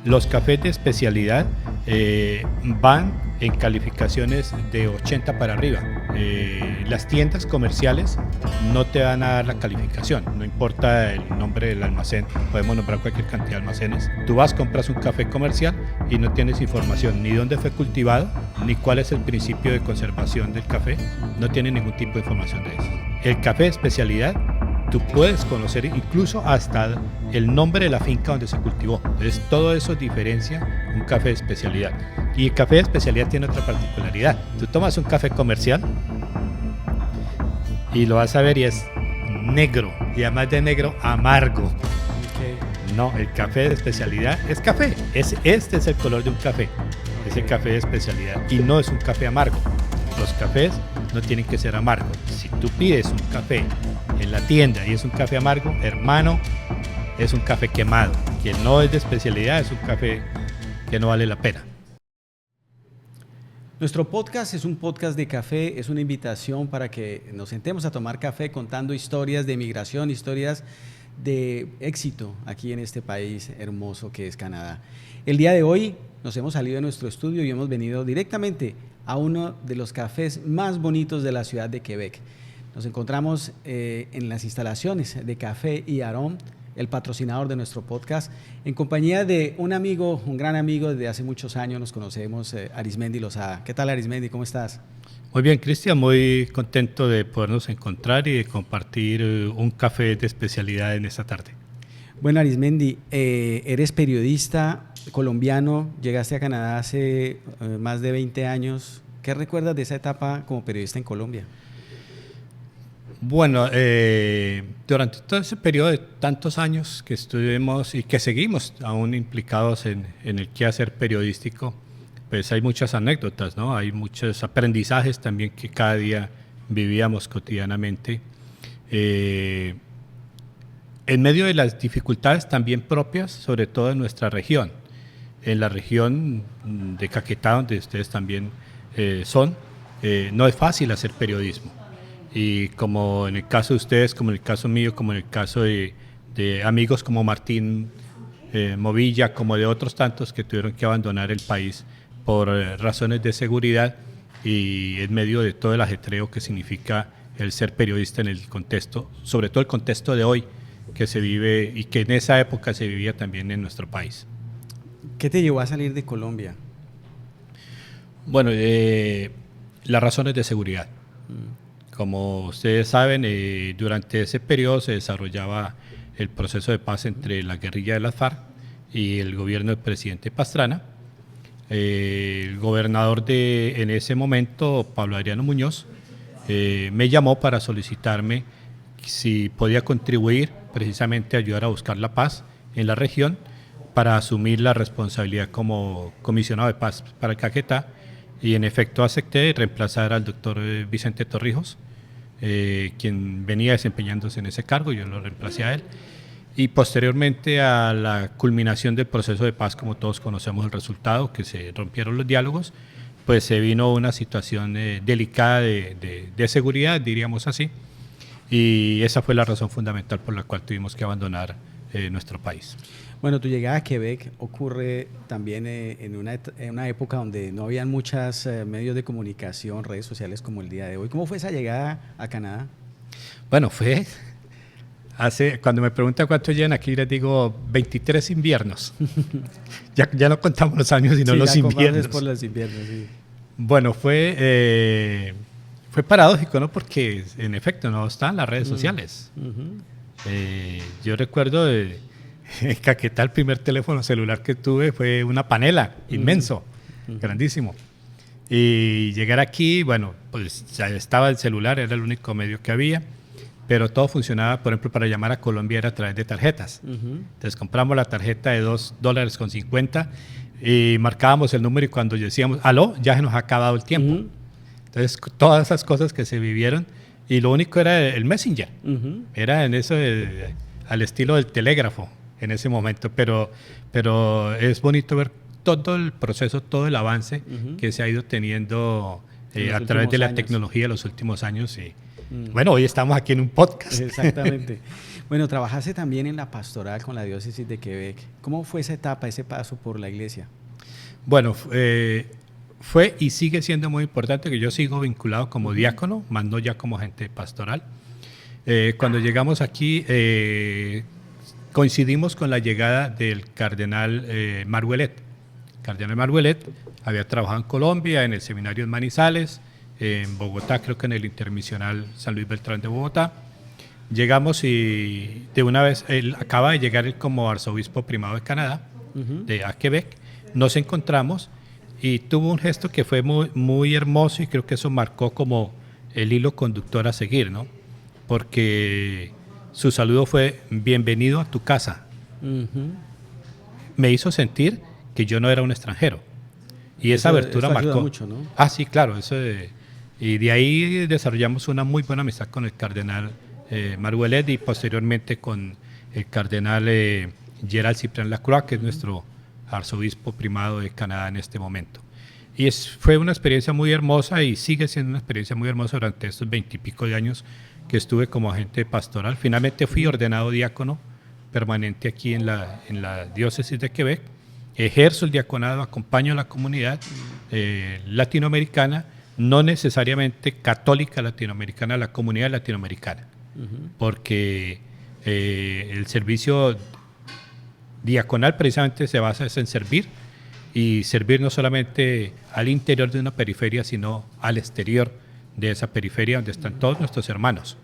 Los cafés de especialidad van en calificaciones de 80 para arriba. Las tiendas comerciales no te van a dar la calificación, no importa el nombre del almacén, podemos nombrar cualquier cantidad de almacenes. Tú vas, compras un café comercial y no tienes información ni dónde fue cultivado, ni cuál es el principio de conservación del café, no tiene ningún tipo de información de eso. El café de especialidad, tú puedes conocer incluso hasta el nombre de la finca donde se cultivó. Entonces todo eso diferencia un café de especialidad. Y el café de especialidad tiene otra particularidad. Tú tomas un café comercial y lo vas a ver y es negro, y además de negro, amargo. Okay. No, el café de especialidad es café. Este es el color de un café. Es el café de especialidad y no es un café amargo. Los cafés no tienen que ser amargos. Si tú pides un café en la tienda y es un café amargo, hermano, es un café quemado. Que no es de especialidad, es un café que no vale la pena. Nuestro podcast es un podcast de café, es una invitación para que nos sentemos a tomar café contando historias de migración, historias de éxito aquí en este país hermoso que es Canadá. El día de hoy nos hemos salido de nuestro estudio y hemos venido directamente a uno de los cafés más bonitos de la ciudad de Quebec. Nos encontramos en las instalaciones de Café y Arôme, el patrocinador de nuestro podcast, en compañía de un amigo, un gran amigo desde hace muchos años, nos conocemos, Arismendi Lozada. ¿Qué tal, Arismendi? ¿Cómo estás? Muy bien, Cristian, muy contento de podernos encontrar y de compartir un café de especialidad en esta tarde. Bueno, Arismendi, eres periodista colombiano, llegaste a Canadá hace más de 20 años. ¿Qué recuerdas de esa etapa como periodista en Colombia? Bueno, durante todo ese periodo de tantos años que estuvimos y que seguimos aún implicados en el quehacer periodístico, pues hay muchas anécdotas, ¿no? Hay muchos aprendizajes también que cada día vivíamos cotidianamente. En medio de las dificultades también propias, sobre todo en nuestra región, en la región de Caquetá, donde ustedes también son, no es fácil hacer periodismo. Y como en el caso de ustedes, como en el caso mío, como en el caso de amigos como Martín Movilla, como de otros tantos que tuvieron que abandonar el país por razones de seguridad y en medio de todo el ajetreo que significa el ser periodista en el contexto, sobre todo el contexto de hoy que se vive y que en esa época se vivía también en nuestro país. ¿Qué te llevó a salir de Colombia? Bueno, las razones de seguridad. Como ustedes saben, durante ese periodo se desarrollaba el proceso de paz entre la guerrilla de las FARC y el gobierno del presidente Pastrana. El gobernador en ese momento, Pablo Adriano Muñoz, me llamó para solicitarme si podía contribuir precisamente a ayudar a buscar la paz en la región para asumir la responsabilidad como comisionado de paz para el Caquetá, y en efecto acepté reemplazar al doctor Vicente Torrijos, quien venía desempeñándose en ese cargo. Yo lo reemplacé a él, y posteriormente a la culminación del proceso de paz, como todos conocemos el resultado, que se rompieron los diálogos, pues se vino una situación delicada de seguridad, diríamos así, y esa fue la razón fundamental por la cual tuvimos que abandonar nuestro país. Bueno, tu llegada a Quebec ocurre también en una época donde no habían muchos medios de comunicación, redes sociales como el día de hoy. ¿Cómo fue esa llegada a Canadá? Bueno, cuando me preguntan cuántos llegan aquí, les digo 23 inviernos. ya no contamos los años, sino los inviernos. Por los inviernos, sí. Bueno, fue paradójico, ¿no? Porque en efecto no están las redes sociales. Yo recuerdo en Caquetá el primer teléfono celular que tuve fue una panela inmenso, grandísimo. Y llegar aquí, bueno, pues ya estaba el celular, era el único medio que había, pero todo funcionaba, por ejemplo, para llamar a Colombia era a través de tarjetas. Entonces compramos la tarjeta de $2.50 y marcábamos el número, y cuando decíamos aló, ya se nos ha acabado el tiempo. Entonces todas esas cosas que se vivieron, y lo único era el Messenger, era en eso al estilo del telégrafo en ese momento, pero es bonito ver todo el proceso, todo el avance que se ha ido teniendo a través de la tecnología en los últimos años. Y bueno, hoy estamos aquí en un podcast. Exactamente. Bueno, trabajaste también en la pastoral con la diócesis de Quebec. ¿Cómo fue esa etapa, ese paso por la iglesia? Bueno, fue y sigue siendo muy importante que yo sigo vinculado como diácono, más no ya como agente pastoral. Cuando llegamos aquí, coincidimos con la llegada del cardenal Marguelet. El cardenal Marguelet había trabajado en Colombia, en el seminario en Manizales, en Bogotá, creo que en el Intermisional San Luis Beltrán de Bogotá. Llegamos y de una vez, él acaba de llegar como arzobispo primado de Canadá, a Quebec. Nos encontramos y tuvo un gesto que fue muy, muy hermoso y creo que eso marcó como el hilo conductor a seguir, ¿no? Porque su saludo fue: bienvenido a tu casa. Me hizo sentir que yo no era un extranjero. Y esa abertura eso ayuda marcó mucho, ¿no? Ah, sí, claro. Y de ahí desarrollamos una muy buena amistad con el cardenal Marguelet y posteriormente con el cardenal Gerald Cyprien Lacroix, que es nuestro arzobispo primado de Canadá en este momento. Y fue una experiencia muy hermosa y sigue siendo una experiencia muy hermosa durante estos 20 y pico de años que estuve como agente pastoral. Finalmente fui ordenado diácono permanente aquí en la diócesis de Quebec. Ejerzo el diaconado, acompaño a la comunidad latinoamericana, no necesariamente católica latinoamericana, la comunidad latinoamericana, porque el servicio diaconal precisamente se basa en servir, y servir no solamente al interior de una periferia, sino al exterior de esa periferia donde están todos nuestros hermanos.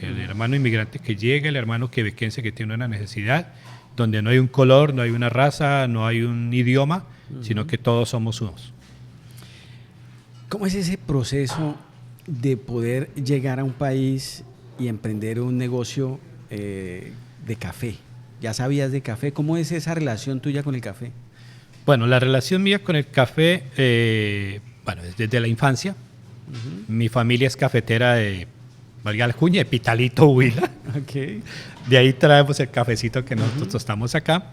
El hermano inmigrante que llega, el hermano quebequense que tiene una necesidad, donde no hay un color, no hay una raza, no hay un idioma, sino que todos somos unos. ¿Cómo es ese proceso de poder llegar a un país y emprender un negocio de café? ¿Ya sabías de café? ¿Cómo es esa relación tuya con el café? Bueno, la relación mía con el café, bueno, desde la infancia. Mi familia es cafetera de, valga la cuña, de Pitalito, Huila. Okay. De ahí traemos el cafecito que nosotros tostamos acá.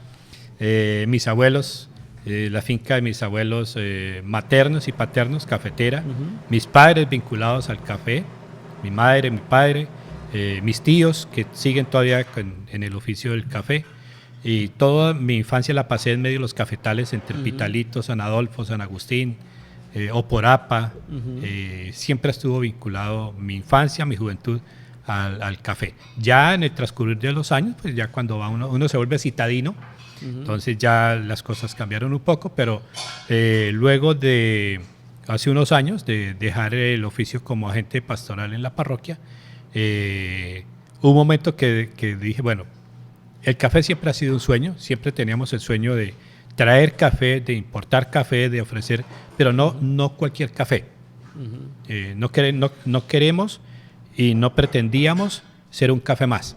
Mis abuelos, la finca de mis abuelos maternos y paternos, cafetera. Mis padres vinculados al café, mi madre, mi padre, mis tíos que siguen todavía en el oficio del café. Y toda mi infancia la pasé en medio de los cafetales entre Pitalito, San Adolfo, San Agustín, Oporapa. Siempre estuvo vinculado mi infancia, mi juventud al café. Ya en el transcurrir de los años, pues ya cuando va uno se vuelve citadino, entonces ya las cosas cambiaron un poco, pero luego de hace unos años de dejar el oficio como agente pastoral en la parroquia, hubo un momento que dije, bueno, el café siempre ha sido un sueño, siempre teníamos el sueño de traer café, de importar café, de ofrecer, pero no cualquier café. No queremos y no pretendíamos ser un café más,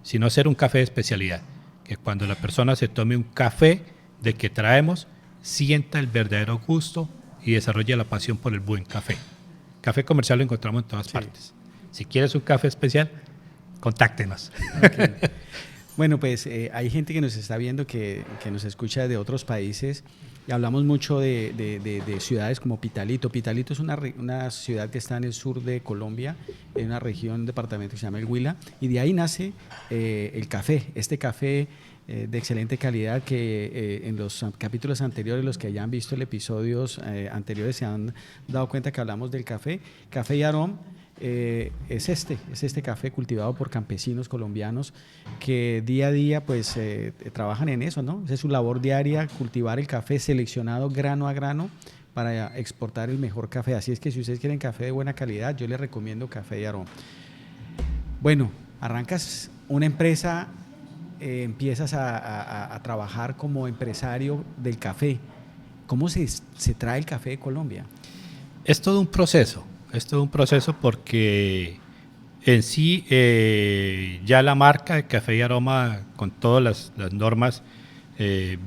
sino ser un café de especialidad. Que cuando la persona se tome un café de que traemos, sienta el verdadero gusto y desarrolle la pasión por el buen café. Café comercial lo encontramos en todas partes. Si quieres un café especial, contáctenos. Okay. Bueno, pues hay gente que nos está viendo, que nos escucha de otros países, y hablamos mucho de ciudades como Pitalito. Pitalito es una ciudad que está en el sur de Colombia, en una región, un departamento que se llama el Huila, y de ahí nace el café, este café de excelente calidad que en los capítulos anteriores, los que hayan visto el episodios anteriores se han dado cuenta que hablamos del café. Café y Aroma. Es este café cultivado por campesinos colombianos que día a día pues trabajan en eso, ¿no? Esa es su labor diaria, cultivar el café seleccionado grano a grano para exportar el mejor café. Así es que si ustedes quieren café de buena calidad, yo les recomiendo Café y Aroma. Bueno, arrancas una empresa, empiezas a trabajar como empresario del café. ¿Cómo se trae el café de Colombia? Es todo un proceso. Es todo un proceso porque en sí ya la marca de Café y Aroma, con todas las normas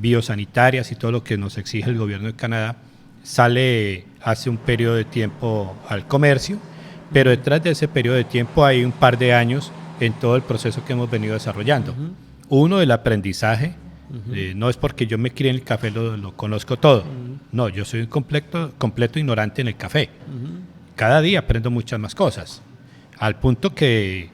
biosanitarias y todo lo que nos exige el gobierno de Canadá, sale hace un periodo de tiempo al comercio, pero detrás de ese periodo de tiempo hay un par de años en todo el proceso que hemos venido desarrollando. Uno, el aprendizaje. No es porque yo me crié en el café lo conozco todo. No, yo soy un completo ignorante en el café. Cada día aprendo muchas más cosas, al punto que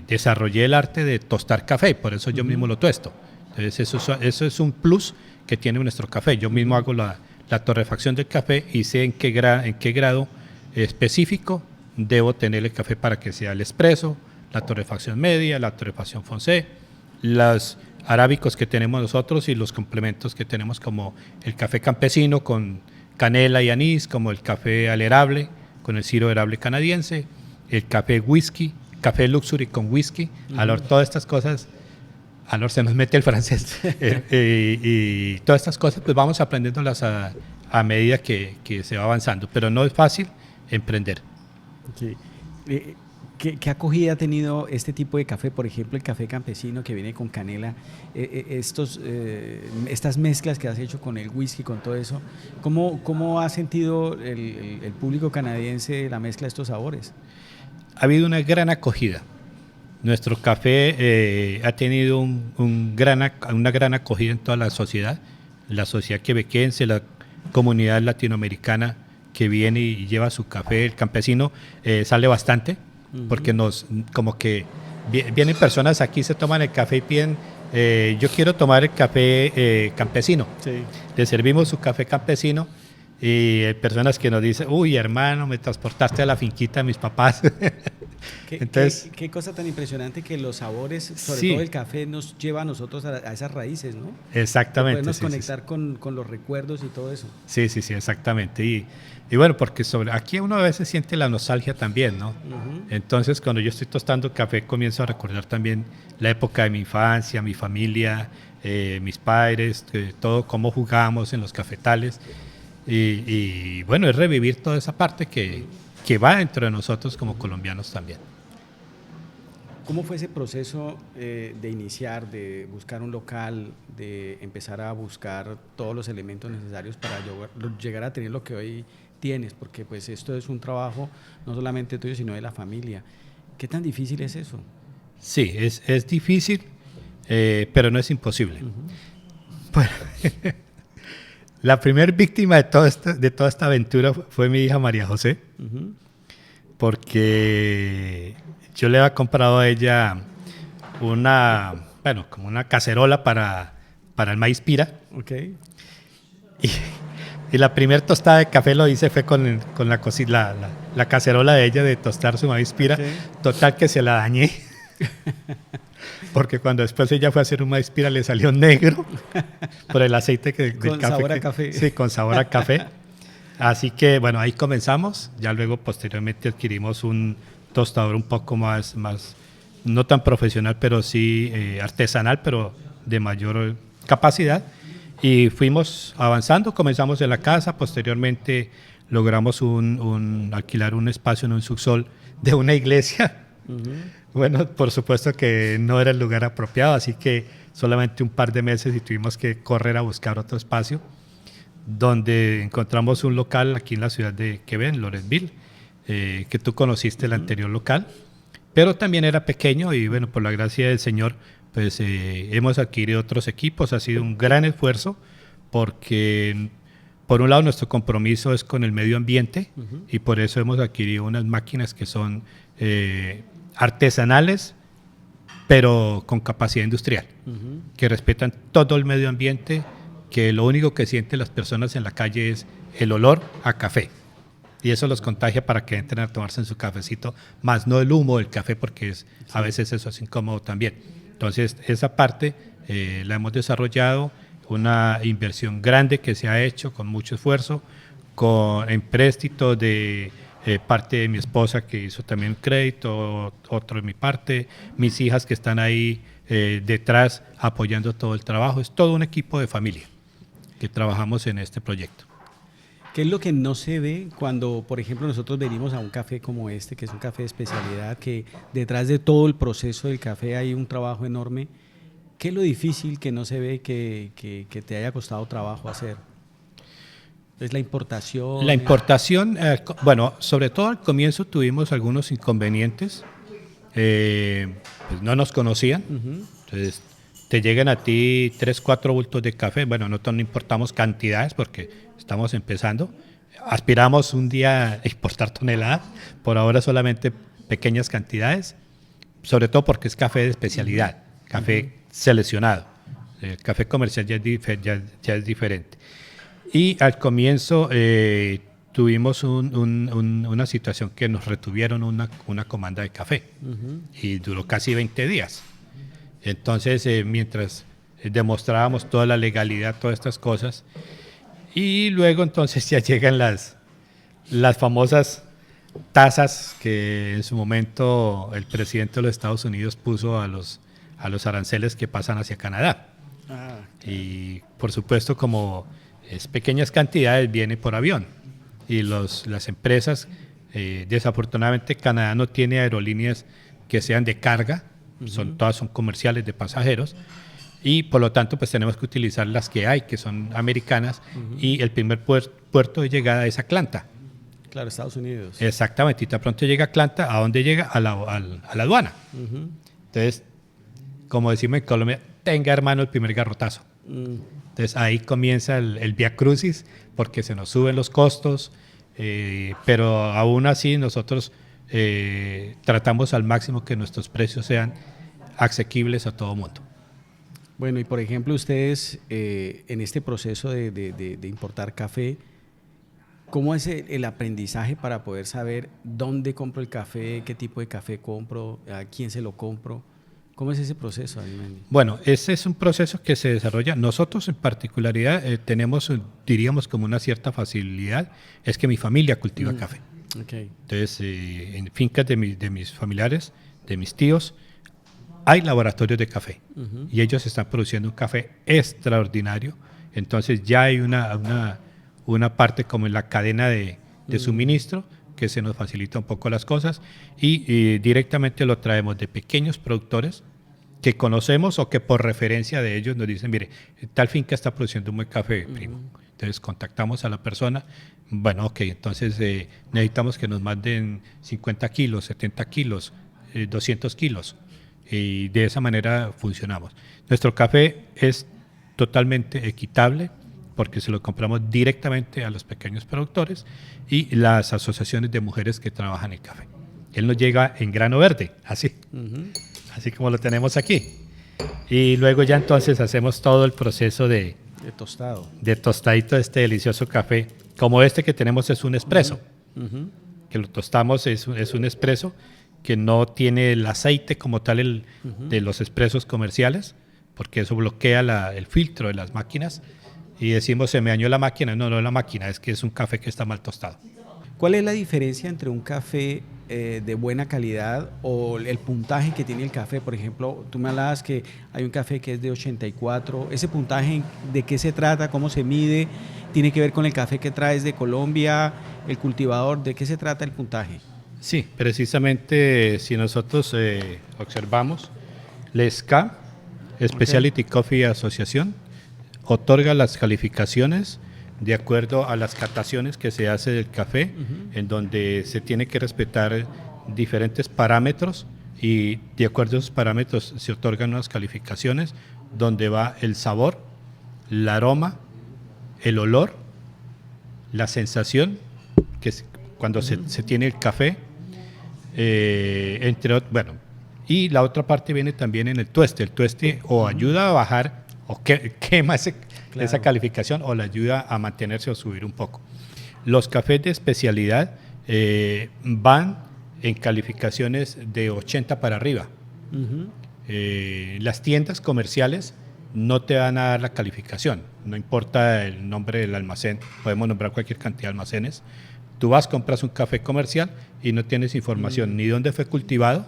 desarrollé el arte de tostar café, por eso yo mismo lo tuesto. Entonces eso es un plus que tiene nuestro café. Yo mismo hago la torrefacción del café y sé en qué grado específico debo tener el café para que sea el espresso, la torrefacción media, la torrefacción foncé, los arábicos que tenemos nosotros y los complementos que tenemos como el café campesino con canela y anís, como el café alerable con el Ciro Érable canadiense, el café whisky, café luxury con whisky, todas estas cosas, se nos mete el francés, y todas estas cosas pues vamos aprendiéndolas a medida que se va avanzando, pero no es fácil emprender. Sí. ¿Qué acogida ha tenido este tipo de café? Por ejemplo, el café campesino que viene con canela, estas mezclas que has hecho con el whisky, con todo eso. ¿Cómo ha sentido el público canadiense la mezcla de estos sabores? Ha habido una gran acogida. Nuestro café ha tenido una gran acogida en toda la sociedad quebequense, la comunidad latinoamericana que viene y lleva su café. El campesino sale bastante, porque como que vienen personas aquí, se toman el café y piden, yo quiero tomar el café campesino. Sí. Le servimos su café campesino y hay personas que nos dicen, uy, hermano, me transportaste a la finquita de mis papás. Entonces, qué cosa tan impresionante que los sabores, sobre todo el café, nos lleva a nosotros a esas raíces, ¿no? Exactamente. Podernos conectar con los recuerdos y todo eso. Sí, exactamente. Y bueno, porque aquí uno a veces siente la nostalgia también, ¿no? Entonces, cuando yo estoy tostando café, comienzo a recordar también la época de mi infancia, mi familia, mis padres, todo, cómo jugábamos en los cafetales. Y bueno, es revivir toda esa parte que va dentro de nosotros como colombianos también. ¿Cómo fue ese proceso de iniciar, de buscar un local, de empezar a buscar todos los elementos necesarios para llegar a tener lo que hoy tienes? Porque pues esto es un trabajo no solamente tuyo, sino de la familia. ¿Qué tan difícil es eso? Sí, es difícil, pero no es imposible. Bueno, la primera víctima de toda esta aventura fue mi hija María José, porque yo le había comprado a ella como una cacerola para el maíz pira. Okay. Y la primera tostada de café lo hice fue con la cacerola de ella de tostar su maíz pira. Okay. Total que se la dañé. Porque cuando después ella fue a hacer un maíz pira le salió negro por el aceite del café. Con sabor a café. Sí, con sabor a café. Así que bueno, ahí comenzamos. Ya luego posteriormente adquirimos un tostador un poco más no tan profesional, pero sí artesanal, pero de mayor capacidad. Y fuimos avanzando, comenzamos en la casa, posteriormente logramos alquilar un espacio en un subsol de una iglesia. Bueno, por supuesto que no era el lugar apropiado, así que solamente un par de meses y tuvimos que correr a buscar otro espacio, donde encontramos un local aquí en la ciudad de Quebec, en Lorenzville, que tú conociste el anterior local, pero también era pequeño y bueno, por la gracia del Señor, pues hemos adquirido otros equipos. Ha sido un gran esfuerzo porque por un lado nuestro compromiso es con el medio ambiente y por eso hemos adquirido unas máquinas que son artesanales pero con capacidad industrial, que respetan todo el medio ambiente, que lo único que sienten las personas en la calle es el olor a café. Y eso los contagia para que entren a tomarse en su cafecito, más no el humo del café, porque a veces eso es incómodo también. Entonces, esa parte la hemos desarrollado, una inversión grande que se ha hecho con mucho esfuerzo, con empréstito de parte de mi esposa que hizo también crédito, otro de mi parte, mis hijas que están ahí detrás apoyando todo el trabajo. Es todo un equipo de familia que trabajamos en este proyecto. ¿Qué es lo que no se ve cuando, por ejemplo, nosotros venimos a un café como este, que es un café de especialidad, que detrás de todo el proceso del café hay un trabajo enorme? ¿Qué es lo difícil que no se ve que te haya costado trabajo hacer? ¿Es la importación? La importación, bueno, sobre todo al comienzo tuvimos algunos inconvenientes. Pues no nos conocían. Entonces, te llegan a ti 3, 4 bultos de café. Bueno, nosotros no importamos cantidades porque estamos empezando. Aspiramos un día a exportar toneladas, por ahora solamente pequeñas cantidades. sobre todo porque es café de especialidad, café seleccionado. El café comercial ya es diferente. Y al comienzo tuvimos una situación que nos retuvieron una comanda de café y duró casi 20 días. Entonces, mientras demostrábamos toda la legalidad, todas estas cosas, y luego entonces ya llegan las famosas tasas que en su momento el presidente de los Estados Unidos puso a los aranceles que pasan hacia Canadá. Y por supuesto, como es pequeñas cantidades, viene por avión. Y las empresas, desafortunadamente Canadá no tiene aerolíneas que sean de carga, todas son comerciales de pasajeros, y por lo tanto pues tenemos que utilizar las que hay, que son americanas, y el primer puerto de llegada es Atlanta. Claro, Estados Unidos. Exactamente, y tan pronto llega a Atlanta, ¿a dónde llega? A la aduana. Entonces, como decimos en Colombia, tenga hermano el primer garrotazo. Entonces ahí comienza el vía crucis, porque se nos suben los costos, pero aún así nosotros tratamos al máximo que nuestros precios sean asequibles a todo mundo. Bueno, y por ejemplo, ustedes en este proceso de importar café, ¿cómo es el aprendizaje para poder saber dónde compro el café, qué tipo de café compro, a quién se lo compro? ¿Cómo es ese proceso, Arismendi? Bueno, ese es un proceso que se desarrolla. Nosotros en particularidad tenemos, diríamos, como una cierta facilidad, es que mi familia cultiva café. Okay. Entonces, en fincas de mis familiares, de mis tíos, hay laboratorios de café y ellos están produciendo un café extraordinario. Entonces ya hay una parte como en la cadena de suministro que se nos facilita un poco las cosas y directamente lo traemos de pequeños productores que conocemos o que por referencia de ellos nos dicen, mire, tal finca está produciendo un buen café, primo. Entonces contactamos a la persona, bueno, ok, entonces necesitamos que nos manden 50 kilos, 70 kilos, 200 kilos y de esa manera funcionamos. Nuestro café es totalmente equitable porque se lo compramos directamente a los pequeños productores y las asociaciones de mujeres que trabajan el café. Él nos llega en grano verde, así, así como lo tenemos aquí. Y luego ya entonces hacemos todo el proceso de tostado. De tostadito de este delicioso café. Como este que tenemos es un espresso, que lo tostamos, es un espresso que no tiene el aceite como tal de los espressos comerciales, porque eso bloquea el filtro de las máquinas. Y decimos, se me dañó la máquina. No, no es la máquina, es que es un café que está mal tostado. ¿Cuál es la diferencia entre un café de buena calidad o el puntaje que tiene el café? Por ejemplo, tú me hablabas que hay un café que es de 84. ¿Ese puntaje de qué se trata? ¿Cómo se mide? ¿Tiene que ver con el café que traes de Colombia? ¿El cultivador? ¿De qué se trata el puntaje? Sí, precisamente si nosotros observamos, la SCA, Specialty Coffee Association, otorga las calificaciones de acuerdo a las cataciones que se hace del café, en donde se tiene que respetar diferentes parámetros y de acuerdo a esos parámetros se otorgan unas calificaciones donde va el sabor, el aroma, el olor, la sensación, que es cuando se tiene el café, entre otros, bueno, y la otra parte viene también en el tueste. El tueste o ayuda a bajar o quema esa calificación o la ayuda a mantenerse o subir un poco. Los cafés de especialidad van en calificaciones de 80 para arriba. Las tiendas comerciales no te van a dar la calificación, no importa el nombre del almacén, podemos nombrar cualquier cantidad de almacenes. Tú vas, compras un café comercial y no tienes información ni dónde fue cultivado,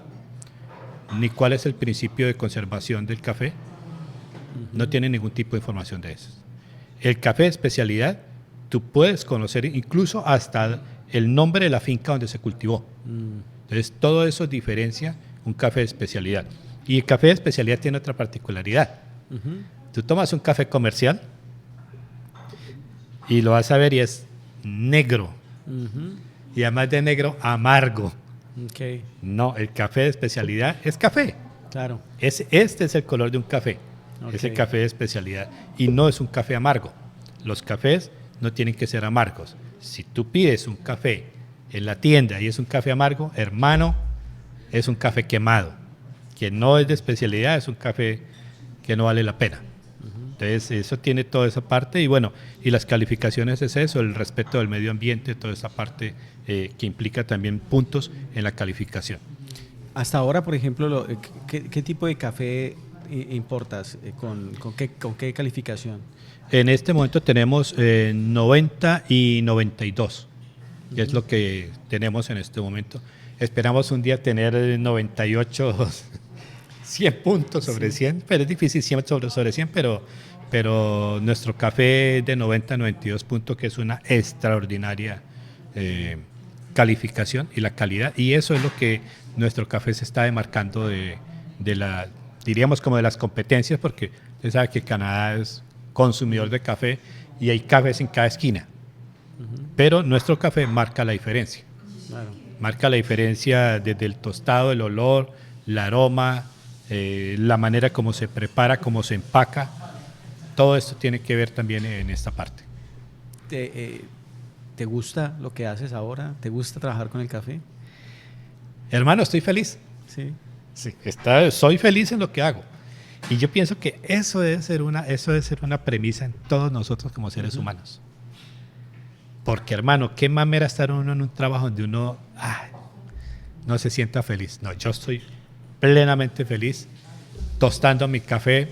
ni cuál es el principio de conservación del café. No tiene ningún tipo de información de eso. El café de especialidad, tú puedes conocer incluso hasta el nombre de la finca donde se cultivó. Entonces, todo eso diferencia un café de especialidad. Y el café de especialidad tiene otra particularidad. Tú tomas un café comercial y lo vas a ver y es negro. Y además de negro, amargo. Okay. No, el café de especialidad es café. Claro. Este es el color de un café. Okay. Es el café de especialidad. Y no es un café amargo. Los cafés no tienen que ser amargos. Si tú pides un café en la tienda y es un café amargo, hermano, es un café quemado. que no es de especialidad es un café que no vale la pena. Entonces eso tiene toda esa parte y bueno, y las calificaciones es eso, el respeto del medio ambiente, toda esa parte que implica también puntos en la calificación. Hasta ahora, por ejemplo, ¿qué tipo de café importas? ¿Con qué calificación? En este momento tenemos 90 y 92, que es lo que tenemos en este momento. Esperamos un día tener 98, 100 puntos sobre 100, pero es difícil 100 sobre 100, pero nuestro café es de 90 a 92 puntos, que es una extraordinaria calificación y la calidad, y eso es lo que nuestro café se está demarcando de la, diríamos como de las competencias, porque usted sabe que Canadá es consumidor de café y hay cafés en cada esquina, pero nuestro café marca la diferencia. Claro. Marca la diferencia desde el tostado, el olor, el aroma, la manera como se prepara, cómo se empaca. Todo esto tiene que ver también en esta parte. ¿Te gusta lo que haces ahora? ¿Te gusta trabajar con el café? Hermano, estoy feliz. Sí. Sí, soy feliz en lo que hago. Y yo pienso que eso debe ser una premisa en todos nosotros como seres humanos. Porque, hermano, qué mamera estar uno en un trabajo donde uno no se sienta feliz. No, yo estoy plenamente feliz tostando mi café.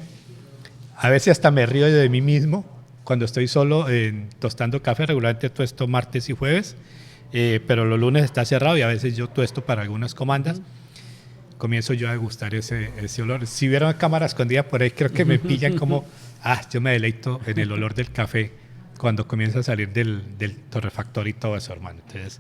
A veces hasta me río de mí mismo cuando estoy solo tostando café. Regularmente tuesto martes y jueves, pero los lunes está cerrado y a veces yo tuesto para algunas comandas. Comienzo yo a degustar ese olor. Si hubiera una cámara escondida por ahí, creo que me pillan como, yo me deleito en el olor del café cuando comienza a salir del torrefactor y todo eso, hermano. Entonces,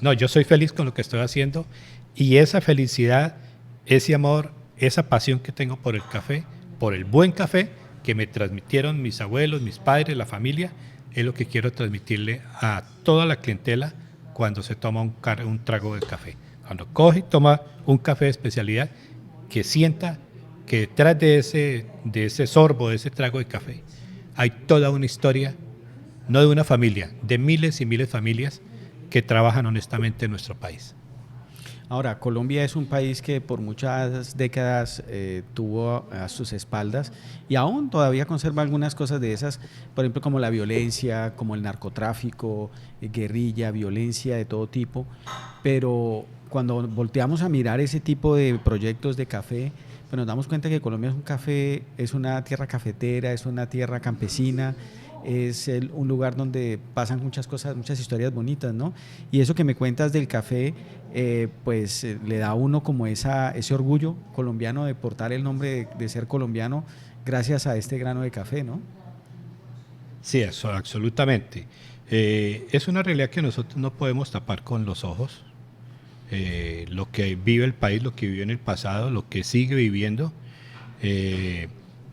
no, yo soy feliz con lo que estoy haciendo y esa felicidad, ese amor, esa pasión que tengo por el café, por el buen café que me transmitieron mis abuelos, mis padres, la familia, es lo que quiero transmitirle a toda la clientela cuando se toma un trago de café. Cuando coge y toma un café de especialidad, que sienta que detrás de ese sorbo, de ese trago de café, hay toda una historia, no de una familia, de miles y miles de familias que trabajan honestamente en nuestro país. Ahora, Colombia es un país que por muchas décadas tuvo a sus espaldas y aún todavía conserva algunas cosas de esas, por ejemplo, como la violencia, como el narcotráfico, guerrilla, violencia de todo tipo, pero cuando volteamos a mirar ese tipo de proyectos de café, pues nos damos cuenta que Colombia es una tierra cafetera, es una tierra campesina, es un lugar donde pasan muchas cosas, muchas historias bonitas, ¿no? Y eso que me cuentas del café, le da a uno como ese orgullo colombiano de portar el nombre de ser colombiano gracias a este grano de café, ¿no? Sí, eso, absolutamente. Es una realidad que nosotros no podemos tapar con los ojos. Lo que vive el país, lo que vivió en el pasado, lo que sigue viviendo.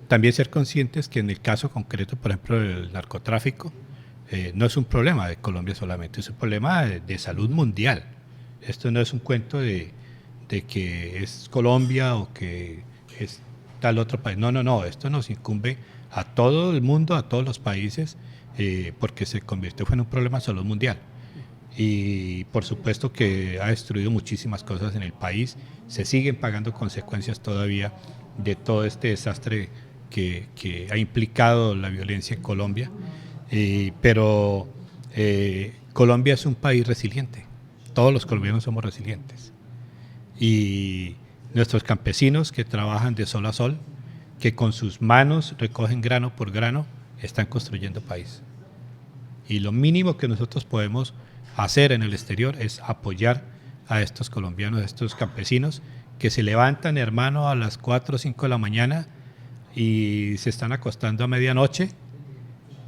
También ser conscientes que en el caso concreto, por ejemplo, del narcotráfico, no es un problema de Colombia solamente, es un problema de salud mundial. Esto no es un cuento de que es Colombia o que es tal otro país. No, no, no, esto nos incumbe a todo el mundo, a todos los países, porque se convirtió en un problema de salud mundial. Y por supuesto que ha destruido muchísimas cosas en el país, se siguen pagando consecuencias todavía de todo este desastre que ha implicado la violencia en Colombia, pero Colombia es un país resiliente, todos los colombianos somos resilientes y nuestros campesinos que trabajan de sol a sol, que con sus manos recogen grano por grano, están construyendo país. Y lo mínimo que nosotros podemos hacer en el exterior es apoyar a estos colombianos, a estos campesinos que se levantan, hermano, a las 4 o 5 de la mañana y se están acostando a medianoche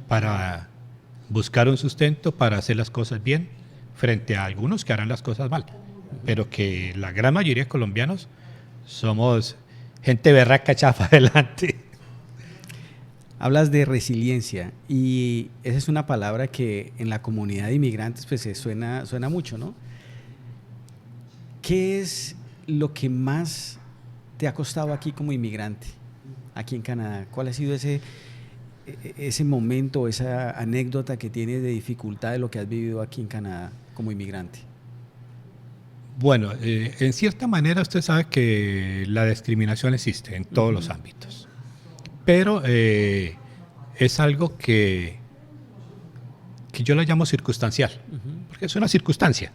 para buscar un sustento, para hacer las cosas bien, frente a algunos que harán las cosas mal, pero que la gran mayoría de colombianos somos gente berraca echada para adelante. Hablas de resiliencia y esa es una palabra que en la comunidad de inmigrantes pues suena mucho, ¿no? ¿Qué es lo que más te ha costado aquí como inmigrante, aquí en Canadá? ¿Cuál ha sido ese momento, esa anécdota que tienes de dificultad de lo que has vivido aquí en Canadá como inmigrante? Bueno, en cierta manera usted sabe que la discriminación existe en todos los ámbitos, pero es algo que yo lo llamo circunstancial, porque es una circunstancia.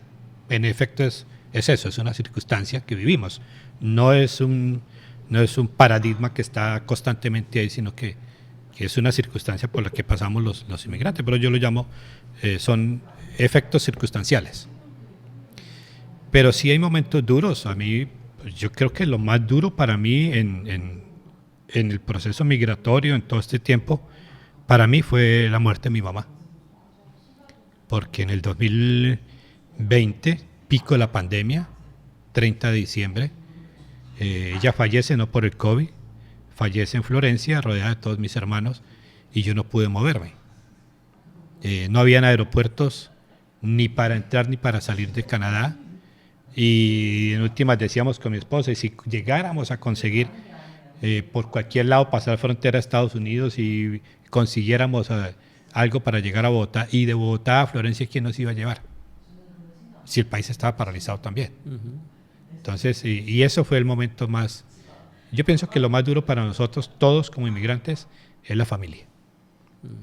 En efecto es eso, es una circunstancia que vivimos. No es un paradigma que está constantemente ahí, sino que es una circunstancia por la que pasamos los inmigrantes, pero yo lo llamo, son efectos circunstanciales. Pero sí hay momentos duros. A mí, pues, yo creo que lo más duro para mí en el proceso migratorio, en todo este tiempo, para mí fue la muerte de mi mamá. Porque en el 2020, pico de la pandemia, 30 de diciembre, ella fallece no por el COVID, fallece en Florencia, rodeada de todos mis hermanos, y yo no pude moverme. No habían aeropuertos ni para entrar ni para salir de Canadá. Y en últimas decíamos con mi esposa, y si llegáramos a conseguir por cualquier lado pasar frontera a Estados Unidos y consiguiéramos algo para llegar a Bogotá, y de Bogotá a Florencia, ¿quién nos iba a llevar? Si el país estaba paralizado también. Entonces, y eso fue el momento más, yo pienso que lo más duro para nosotros, todos como inmigrantes, es la familia.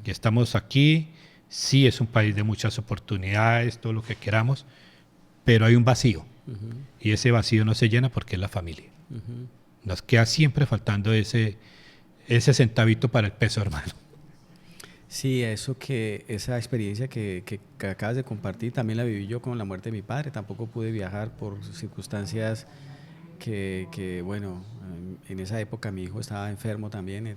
Que estamos aquí, sí es un país de muchas oportunidades, todo lo que queramos, pero hay un vacío. Y ese vacío no se llena porque es la familia. Nos queda siempre faltando ese centavito para el peso, hermano. Sí, esa experiencia que acabas de compartir también la viví yo con la muerte de mi padre. Tampoco pude viajar por circunstancias bueno, en esa época mi hijo estaba enfermo también,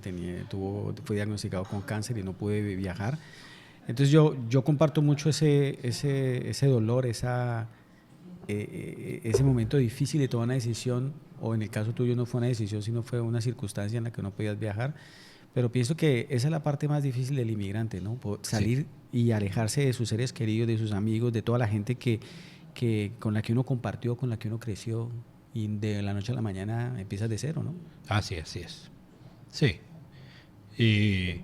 fue diagnosticado con cáncer y no pude viajar. Entonces yo comparto mucho ese dolor, ese momento difícil de tomar una decisión, o en el caso tuyo no fue una decisión, sino fue una circunstancia en la que no podías viajar. Pero pienso que esa es la parte más difícil del inmigrante, ¿no? Salir y alejarse de sus seres queridos, de sus amigos, de toda la gente con la que uno compartió, con la que uno creció, y de la noche a la mañana empiezas de cero, ¿no? Así es. Sí. Y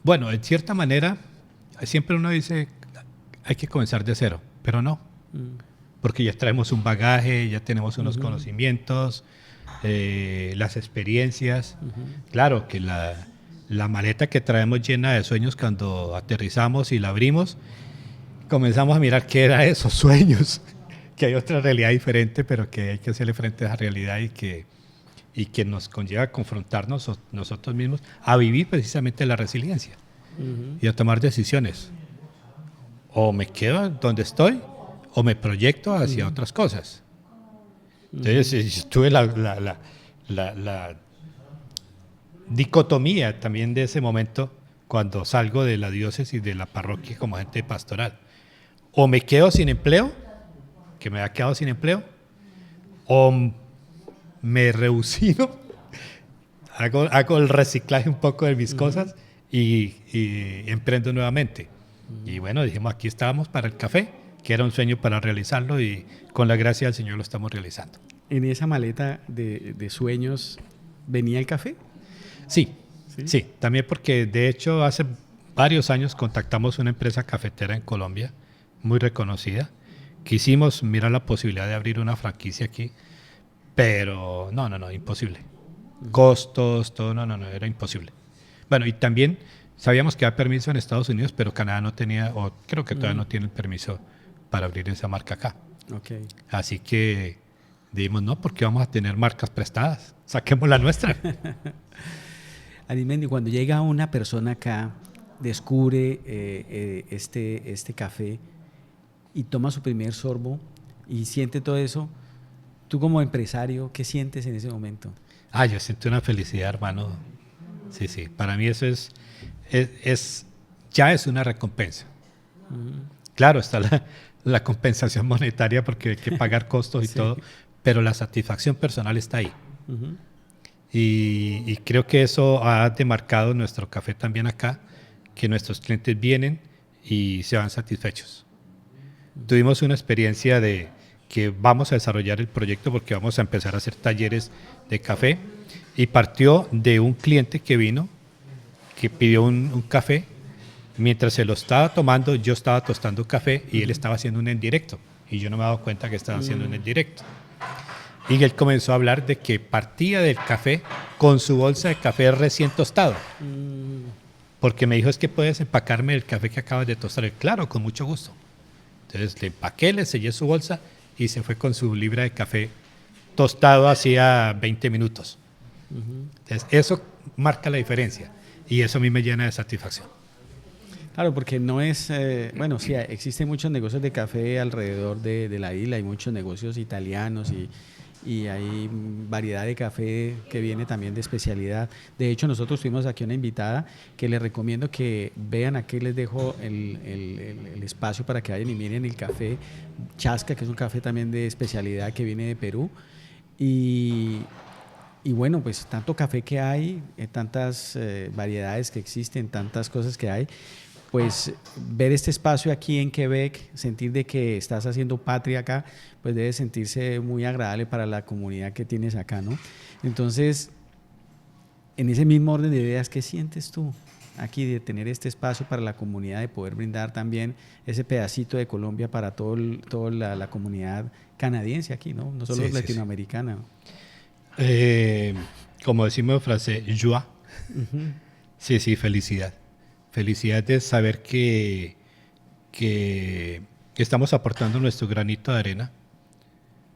bueno, en cierta manera, siempre uno dice, hay que comenzar de cero, pero no. Porque ya traemos un bagaje, ya tenemos unos conocimientos, las experiencias. Claro que la maleta que traemos llena de sueños, cuando aterrizamos y la abrimos, comenzamos a mirar qué era esos sueños, que hay otra realidad diferente, pero que hay que hacerle frente a esa realidad y que nos conlleva a confrontarnos nosotros mismos, a vivir precisamente la resiliencia y a tomar decisiones. O me quedo donde estoy o me proyecto hacia otras cosas. Entonces, tuve la dicotomía también de ese momento cuando salgo de la diócesis, de la parroquia como agente pastoral. O me quedo sin empleo, que me había quedado sin empleo, o me reusino, hago el reciclaje un poco de mis cosas y emprendo nuevamente. Y bueno, dijimos, aquí estábamos para el café, que era un sueño para realizarlo, y con la gracia del Señor lo estamos realizando. ¿En esa maleta de sueños venía el café? Sí, también porque de hecho hace varios años contactamos una empresa cafetera en Colombia, muy reconocida. Quisimos mirar la posibilidad de abrir una franquicia aquí, pero no, imposible. Costos, todo, no, era imposible. Bueno, y también sabíamos que había permiso en Estados Unidos, pero Canadá no tenía, o creo que todavía no tiene el permiso para abrir esa marca acá. Okay. Así que dijimos, no, porque vamos a tener marcas prestadas, saquemos la nuestra. Arismendi, cuando llega una persona acá, descubre este café y toma su primer sorbo y siente todo eso, tú como empresario, ¿qué sientes en ese momento? Yo siento una felicidad, hermano. Sí, para mí eso ya es una recompensa. Claro, está la compensación monetaria porque hay que pagar costos y todo, pero la satisfacción personal está ahí. Y creo que eso ha demarcado nuestro café también acá, que nuestros clientes vienen y se van satisfechos. Tuvimos una experiencia de que vamos a desarrollar el proyecto porque vamos a empezar a hacer talleres de café, y partió de un cliente que vino, que pidió un café. Mientras se lo estaba tomando, yo estaba tostando café y él estaba haciendo un en directo y yo no me he dado cuenta que estaba haciendo en el directo. Y él comenzó a hablar de que partía del café con su bolsa de café recién tostado. Porque me dijo, es que puedes empacarme el café que acabas de tostar. Y claro, con mucho gusto. Entonces le empaqué, le sellé su bolsa y se fue con su libra de café tostado hacía 20 minutos. Entonces eso marca la diferencia y eso a mí me llena de satisfacción. Claro, porque no es, bueno, sí, existen muchos negocios de café alrededor de la isla, hay muchos negocios italianos y hay variedad de café que viene también de especialidad. De hecho, nosotros tuvimos aquí una invitada que les recomiendo que vean, aquí les dejo el espacio para que vayan y miren el café Chasca, que es un café también de especialidad que viene de Perú. Y bueno, pues tanto café que hay, tantas variedades que existen, tantas cosas que hay, pues ver este espacio aquí en Quebec, sentir de que estás haciendo patria acá, pues debe sentirse muy agradable para la comunidad que tienes acá, ¿no? Entonces, en ese mismo orden de ideas, ¿qué sientes tú aquí de tener este espacio para la comunidad, de poder brindar también ese pedacito de Colombia para toda la comunidad canadiense aquí, ¿no? No solo latinoamericana. Como decimos en francés, joie. Sí, felicidad. Felicidad de saber que estamos aportando nuestro granito de arena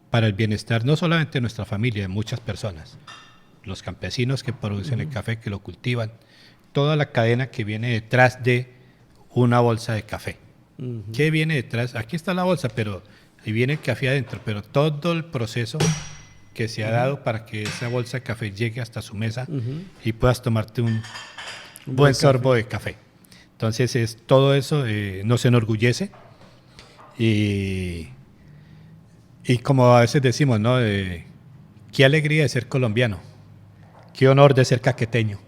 para el bienestar no solamente de nuestra familia, de muchas personas. Los campesinos que producen el café, que lo cultivan, toda la cadena que viene detrás de una bolsa de café. ¿Qué viene detrás? Aquí está la bolsa, pero ahí viene el café adentro, pero todo el proceso que se ha dado para que esa bolsa de café llegue hasta su mesa y puedas tomarte un buen sorbo de café. Entonces, todo eso nos enorgullece y como a veces decimos, ¿no? Qué alegría de ser colombiano, qué honor de ser caqueteño.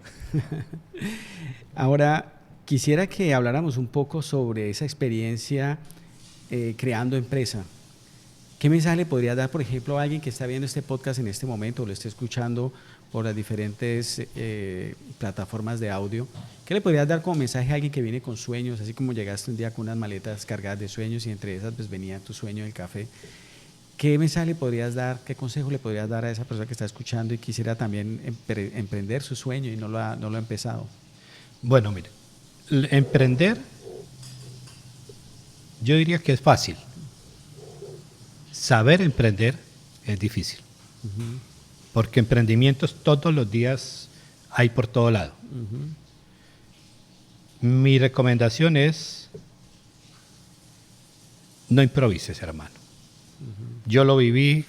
Ahora, quisiera que habláramos un poco sobre esa experiencia creando empresa. ¿Qué mensaje le podría dar, por ejemplo, a alguien que está viendo este podcast en este momento o lo esté escuchando por las diferentes plataformas de audio? ¿Qué le podrías dar como mensaje a alguien que viene con sueños, así como llegaste un día con unas maletas cargadas de sueños y entre esas pues venía tu sueño del café? ¿Qué mensaje le podrías dar, qué consejo le podrías dar a esa persona que está escuchando y quisiera también emprender su sueño y no lo ha empezado? Bueno, mire, emprender yo diría que es fácil. Saber emprender es difícil. Porque emprendimientos todos los días hay por todo lado. Mi recomendación es no improvises, hermano. Yo lo viví,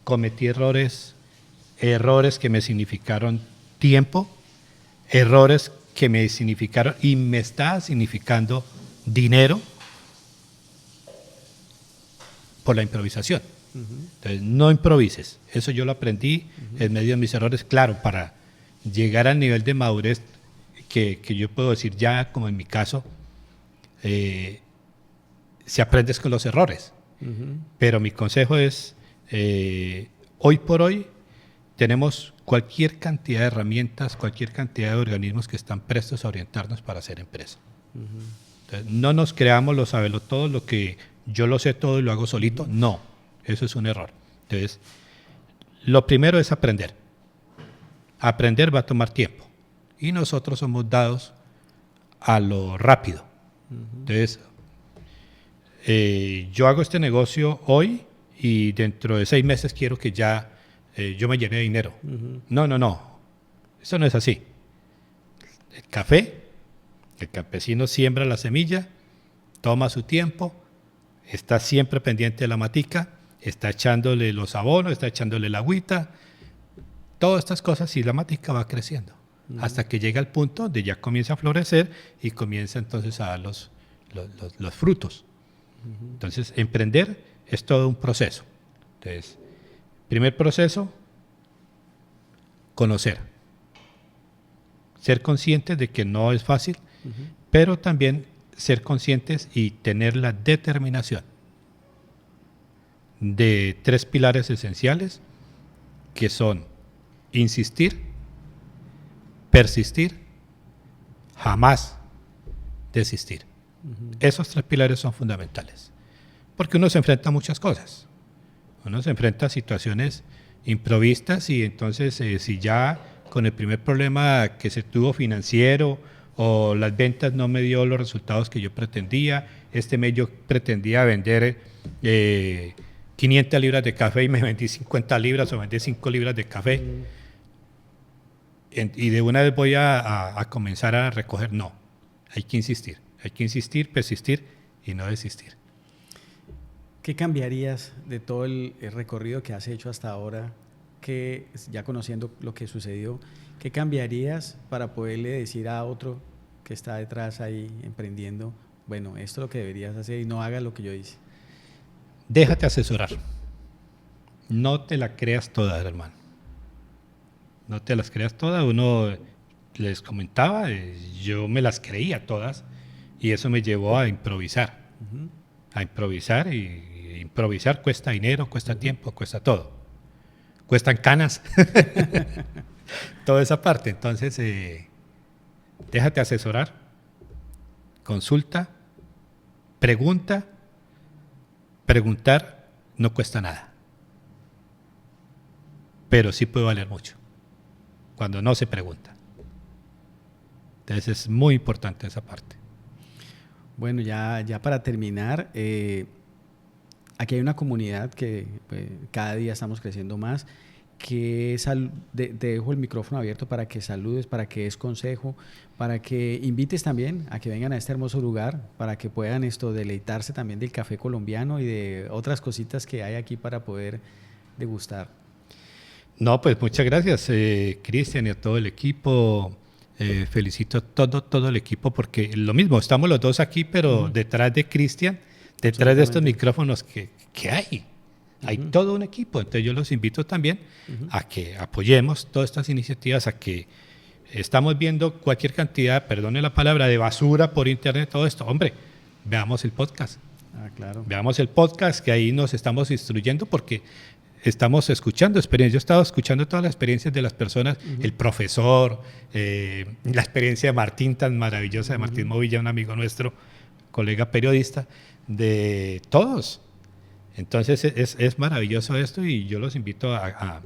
cometí errores que me significaron tiempo, errores que me significaron y me está significando dinero por la improvisación. Entonces, no improvises. Eso yo lo aprendí en medio de mis errores, claro, para llegar al nivel de madurez que yo puedo decir ya, como en mi caso, si aprendes con los errores. Pero mi consejo es, hoy por hoy tenemos cualquier cantidad de herramientas, cualquier cantidad de organismos que están prestos a orientarnos para hacer empresa. Entonces, no nos creamos los sabelotodos, lo que yo lo sé todo y lo hago solito. No, eso es un error. Entonces, lo primero es aprender. Aprender va a tomar tiempo y nosotros somos dados a lo rápido. Entonces, yo hago este negocio hoy y dentro de 6 meses quiero que ya yo me llene de dinero. No. Eso no es así. El café, el campesino siembra la semilla, toma su tiempo, está siempre pendiente de la matica, está echándole los abonos, está echándole la agüita, todas estas cosas y la matica va creciendo hasta que llega al punto de ya comienza a florecer y comienza entonces a dar los frutos. Entonces, emprender es todo un proceso. Entonces, primer proceso, conocer. Ser conscientes de que no es fácil, pero también ser conscientes y tener la determinación de 3 pilares esenciales que son insistir, persistir, jamás desistir. Esos 3 pilares son fundamentales. porque uno se enfrenta a muchas cosas. Uno se enfrenta a situaciones improvistas y entonces si ya con el primer problema que se tuvo financiero o las ventas no me dio los resultados que yo pretendía, este mes yo pretendía vender 500 libras de café y me vendí 50 libras o vendí 5 libras de café y de una vez voy a comenzar a recoger. No, hay que insistir, persistir y no desistir. ¿Qué cambiarías de todo el recorrido que has hecho hasta ahora, que ya conociendo lo que sucedió, qué cambiarías para poderle decir a otro que está detrás ahí emprendiendo, bueno, esto es lo que deberías hacer y no hagas lo que yo hice? Déjate asesorar. No te la creas toda, hermano. No te las creas todas. Uno les comentaba, yo me las creía todas y eso me llevó a improvisar. A improvisar y improvisar cuesta dinero, cuesta tiempo, cuesta todo. Cuestan canas. Toda esa parte. Entonces, déjate asesorar. Consulta. Pregunta. Preguntar no cuesta nada. Pero sí puede valer mucho. Cuando no se pregunta. Entonces es muy importante esa parte. Bueno, ya para terminar, aquí hay una comunidad que cada día estamos creciendo más, que te dejo el micrófono abierto para que saludes, para que des consejo, para que invites también a que vengan a este hermoso lugar, para que puedan deleitarse también del café colombiano y de otras cositas que hay aquí para poder degustar. No, pues muchas gracias, Cristian, y a todo el equipo. Felicito a todo el equipo porque lo mismo, estamos los dos aquí, pero detrás de Cristian, detrás de estos micrófonos que hay todo un equipo. Entonces yo los invito también a que apoyemos todas estas iniciativas, a que estamos viendo cualquier cantidad, perdone la palabra, de basura por internet, todo esto. Hombre, veamos el podcast. Claro. Veamos el podcast, que ahí nos estamos instruyendo porque estamos escuchando experiencias. Yo he estado escuchando todas las experiencias de las personas, el profesor, la experiencia de Martín, tan maravillosa, de Martín Movilla, un amigo nuestro, colega periodista, de todos. Entonces es maravilloso esto y yo los invito a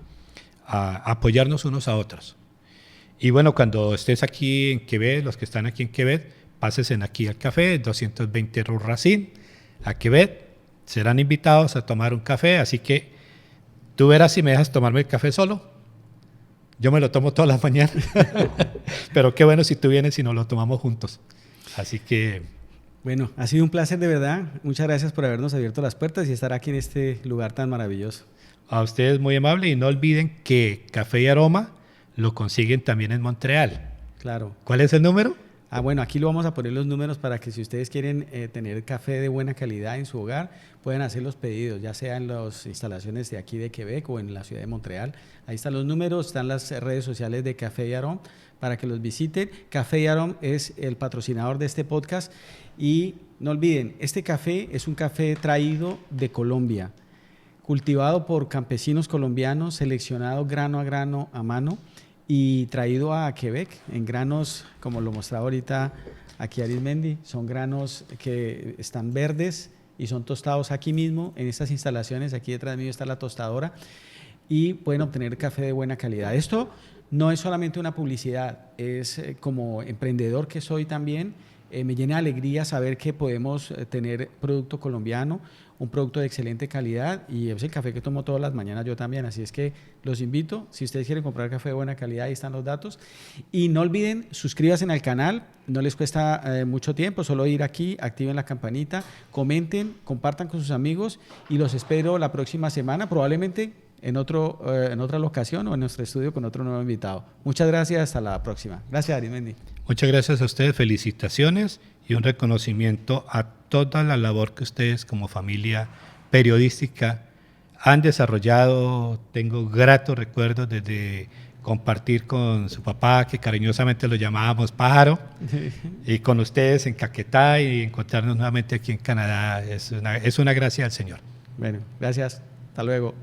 apoyarnos unos a otros. Y bueno, cuando estés aquí en Quebec, los que están aquí en Quebec, pásense aquí al café, 220 Rue Racine, a Quebec, serán invitados a tomar un café, así que tú verás si me dejas tomarme el café solo. Yo me lo tomo todas las mañanas. Pero qué bueno si tú vienes y nos lo tomamos juntos. Así que... Bueno, ha sido un placer de verdad. Muchas gracias por habernos abierto las puertas y estar aquí en este lugar tan maravilloso. A ustedes muy amable y no olviden que Café y Aroma lo consiguen también en Montreal. Claro. ¿Cuál es el número? Bueno, aquí lo vamos a poner los números para que si ustedes quieren tener café de buena calidad en su hogar, pueden hacer los pedidos, ya sea en las instalaciones de aquí de Quebec o en la ciudad de Montreal. Ahí están los números, están las redes sociales de Café y Aroma para que los visiten. Café y Aroma es el patrocinador de este podcast y no olviden, este café es un café traído de Colombia, cultivado por campesinos colombianos, seleccionado grano a grano a mano y traído a Quebec en granos, como lo mostraba ahorita aquí Arismendi, son granos que están verdes y son tostados aquí mismo en estas instalaciones. Aquí detrás de mí está la tostadora y pueden obtener café de buena calidad. Esto no es solamente una publicidad, es como emprendedor que soy también, me llena de alegría saber que podemos tener producto colombiano, un producto de excelente calidad y es el café que tomo todas las mañanas yo también, así es que los invito, si ustedes quieren comprar café de buena calidad, ahí están los datos y no olviden, suscríbanse al canal, no les cuesta mucho tiempo, solo ir aquí, activen la campanita, comenten, compartan con sus amigos y los espero la próxima semana, probablemente en otra locación o en nuestro estudio con otro nuevo invitado. Muchas gracias, hasta la próxima. Gracias, Arismendi. Muchas gracias a ustedes, felicitaciones y un reconocimiento a toda la labor que ustedes como familia periodística han desarrollado. Tengo gratos recuerdos desde compartir con su papá, que cariñosamente lo llamábamos Pájaro, y con ustedes en Caquetá y encontrarnos nuevamente aquí en Canadá. Es una gracia al Señor. Bueno, gracias. Hasta luego.